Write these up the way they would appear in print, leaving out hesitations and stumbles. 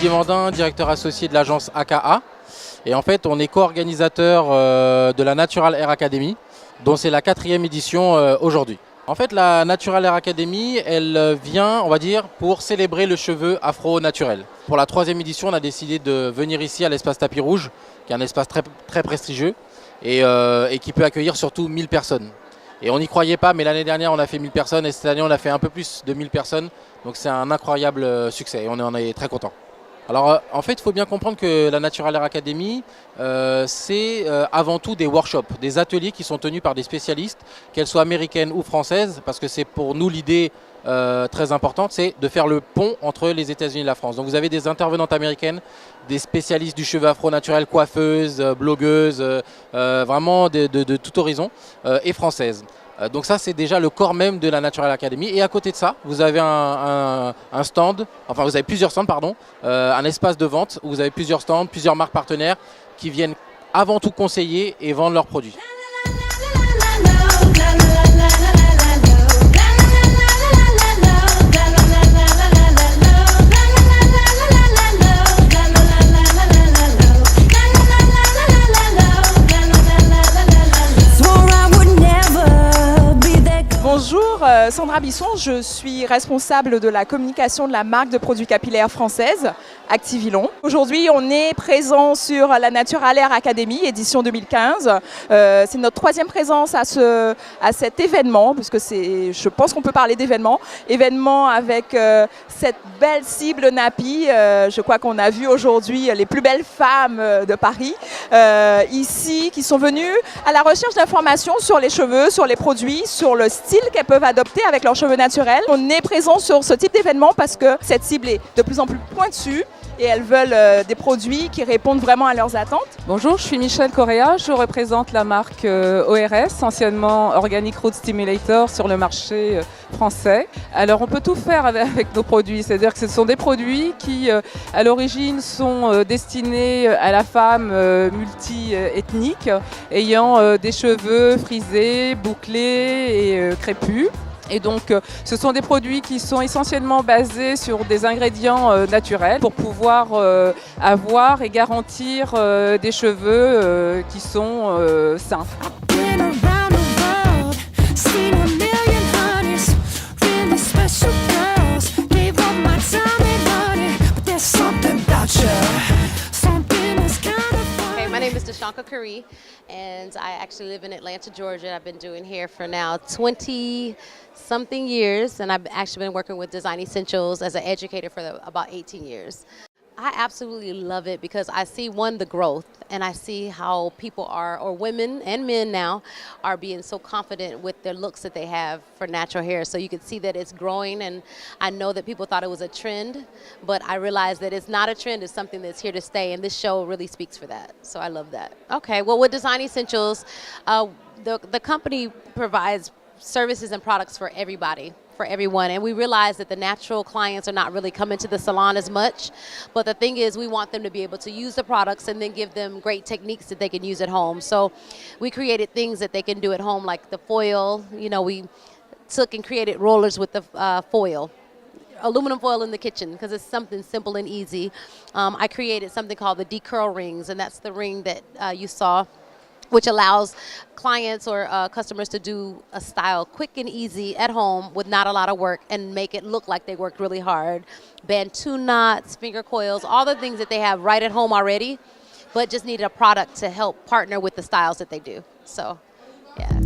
Didier Mandin, directeur associé de l'agence AKA. Et en fait, on est co-organisateur de la Natural Hair Academy, dont c'est la 4e édition aujourd'hui. En fait, la Natural Hair Academy, elle vient, on va dire, pour célébrer le cheveu afro naturel. Pour la 3e édition, on a décidé de venir ici à l'espace Tapis Rouge, qui est un espace très prestigieux et qui peut accueillir surtout 1000 personnes. Et on n'y croyait pas, mais l'année dernière, on a fait 1000 personnes et cette année, on a fait un peu plus de 1000 personnes. Donc c'est un incroyable succès et on en est très content. Alors en fait, il faut bien comprendre que la Natural Hair Academy, c'est avant tout des workshops, des ateliers qui sont tenus par des spécialistes, qu'elles soient américaines ou françaises, parce que c'est pour nous l'idée très importante, c'est de faire le pont entre les États-Unis et la France. Donc vous avez des intervenantes américaines, des spécialistes du cheveu afro naturel, coiffeuses, blogueuses, vraiment de tout horizon, et françaises. Donc ça, c'est déjà le corps même de la Natural Academy. Et à côté de ça, vous avez un stand, enfin vous avez plusieurs stands, pardon, un espace de vente où vous avez plusieurs stands, plusieurs marques partenaires qui viennent avant tout conseiller et vendre leurs produits. Bonjour, Sandra Bisson, je suis responsable de la communication de la marque de produits capillaires française, Activilon. Aujourd'hui, on est présent sur la Natural Hair Academy, édition 2015. C'est notre 3e présence à cet événement, puisque je pense qu'on peut parler d'événement. Événement avec cette belle cible nappy. Je crois qu'on a vu aujourd'hui les plus belles femmes de Paris, ici, qui sont venues à la recherche d'informations sur les cheveux, sur les produits, sur le style qu'elles peuvent adopter avec leurs cheveux naturels. On est présent sur ce type d'événement parce que cette cible est de plus en plus pointue et elles veulent des produits qui répondent vraiment à leurs attentes. Bonjour, je suis Michelle Correa, je représente la marque ORS, anciennement Organic Root Stimulator sur le marché français. Alors on peut tout faire avec nos produits, c'est-à-dire que ce sont des produits qui à l'origine sont destinés à la femme multi-ethnique ayant des cheveux frisés, bouclés et crépus. Et donc, ce sont des produits qui sont essentiellement basés sur des ingrédients naturels pour pouvoir avoir et garantir des cheveux qui sont sains. My name is Deshanka Curry, and I actually live in Atlanta, Georgia. I've been doing hair for now 20-something years, and I've actually been working with Design Essentials as an educator for about 18 years. I absolutely love it because I see, one, the growth, and I see how people are, or women and men now, are being so confident with their looks that they have for natural hair. So you can see that it's growing, and I know that people thought it was a trend, but I realize that it's not a trend, it's something that's here to stay, and this show really speaks for that. So I love that. Okay, well, with Design Essentials, the company provides services and products for everybody, for everyone, and we realize that the natural clients are not really coming to the salon as much, but the thing is we want them to be able to use the products and then give them great techniques that they can use at home. So we created things that they can do at home, like the foil. You know, we took and created rollers with the foil, aluminum foil in the kitchen, because it's something simple and easy. I created something called the decurl rings, and that's the ring that you saw, which allows clients or customers to do a style quick and easy at home with not a lot of work and make it look like they worked really hard. Bantu knots, finger coils, all the things that they have right at home already, but just needed a product to help partner with the styles that they do. So, yeah.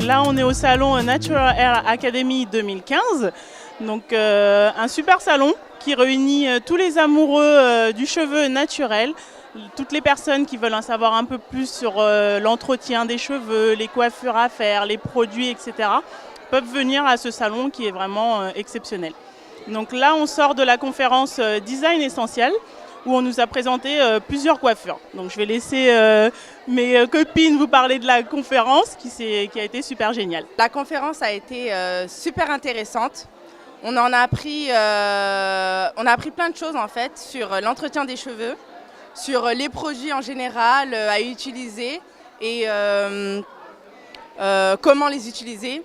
Là, on est au salon Natural Hair Academy 2015, donc un super salon qui réunit tous les amoureux du cheveu naturel, toutes les personnes qui veulent en savoir un peu plus sur l'entretien des cheveux, les coiffures à faire, les produits, etc. peuvent venir à ce salon qui est vraiment exceptionnel. Donc là, on sort de la conférence Design Essentiel, où on nous a présenté plusieurs coiffures. Donc je vais laisser mes copines vous parler de la conférence qui a été super géniale. La conférence a été super intéressante. On a appris plein de choses en fait sur l'entretien des cheveux, sur les produits en général à utiliser et comment les utiliser,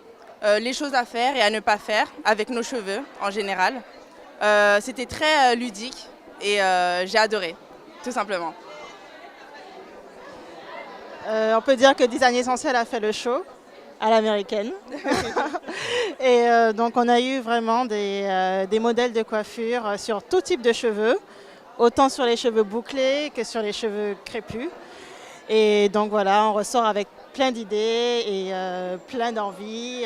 les choses à faire et à ne pas faire avec nos cheveux en général. C'était très ludique et j'ai adoré, tout simplement. On peut dire que Design Essentiel a fait le show à l'américaine. Et donc on a eu vraiment des modèles de coiffure sur tout type de cheveux, autant sur les cheveux bouclés que sur les cheveux crépus. Et donc voilà, on ressort avec plein d'idées et plein d'envies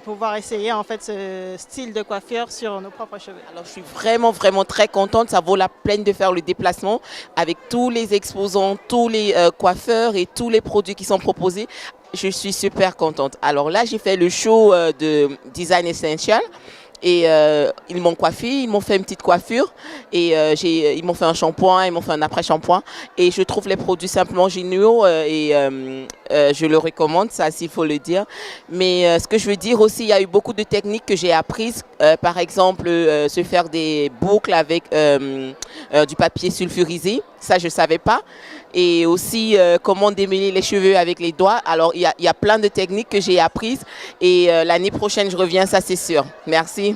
pour pouvoir essayer en fait ce style de coiffure sur nos propres cheveux. Alors je suis vraiment très contente, ça vaut la peine de faire le déplacement avec tous les exposants, tous les coiffeurs et tous les produits qui sont proposés. Je suis super contente. Alors là j'ai fait le show de Design Essential. Et ils m'ont coiffé, ils m'ont fait une petite coiffure et ils m'ont fait un shampoing, ils m'ont fait un après-shampoing et je trouve les produits simplement géniaux et je le recommande, ça s'il faut le dire. Mais ce que je veux dire aussi, il y a eu beaucoup de techniques que j'ai apprises, par exemple se faire des boucles avec du papier sulfurisé, ça je ne savais pas. Et aussi comment démêler les cheveux avec les doigts. Alors il y a plein de techniques que j'ai apprises et l'année prochaine je reviens, ça c'est sûr. Merci.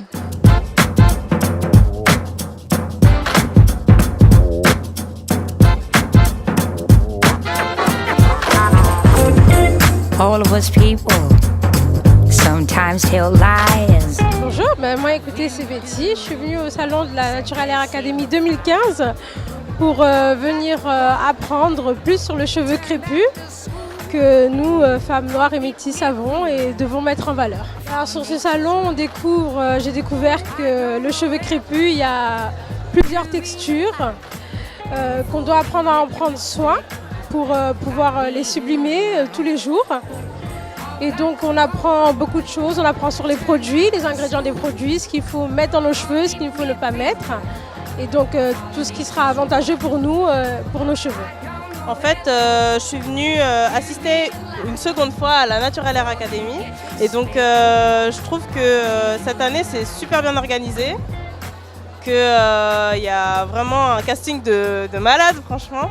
All of us people sometimes tell lies. Bonjour, moi écoutez c'est Betty, je suis venue au salon de la Natural Hair Academy 2015 pour venir apprendre plus sur le cheveu crépus que nous, femmes noires et métisses, avons et devons mettre en valeur. Alors sur ce salon, j'ai découvert que le cheveu crépus, il y a plusieurs textures, qu'on doit apprendre à en prendre soin pour pouvoir les sublimer tous les jours. Et donc on apprend beaucoup de choses, on apprend sur les produits, les ingrédients des produits, ce qu'il faut mettre dans nos cheveux, ce qu'il faut ne pas mettre. Et donc tout ce qui sera avantageux pour nous, pour nos cheveux. En fait, je suis venue assister une seconde fois à la Natural Hair Academy. Et donc je trouve que cette année c'est super bien organisé. Qu'il y a vraiment un casting de malade franchement.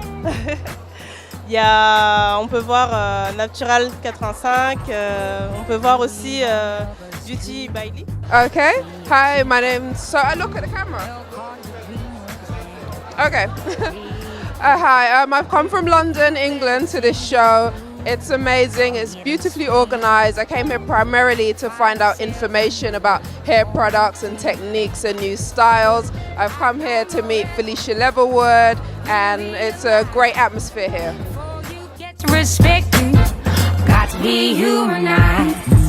On peut voir Natural 85, on peut voir aussi Beauty by Lee. Okay, hi, my name's look at the camera. Okay. Hi, I've come from London, England to this show. It's amazing, it's beautifully organized. I came here primarily to find out information about hair products and techniques and new styles. I've come here to meet Felicia Leatherwood and it's a great atmosphere here. Respect you, got to be humanized.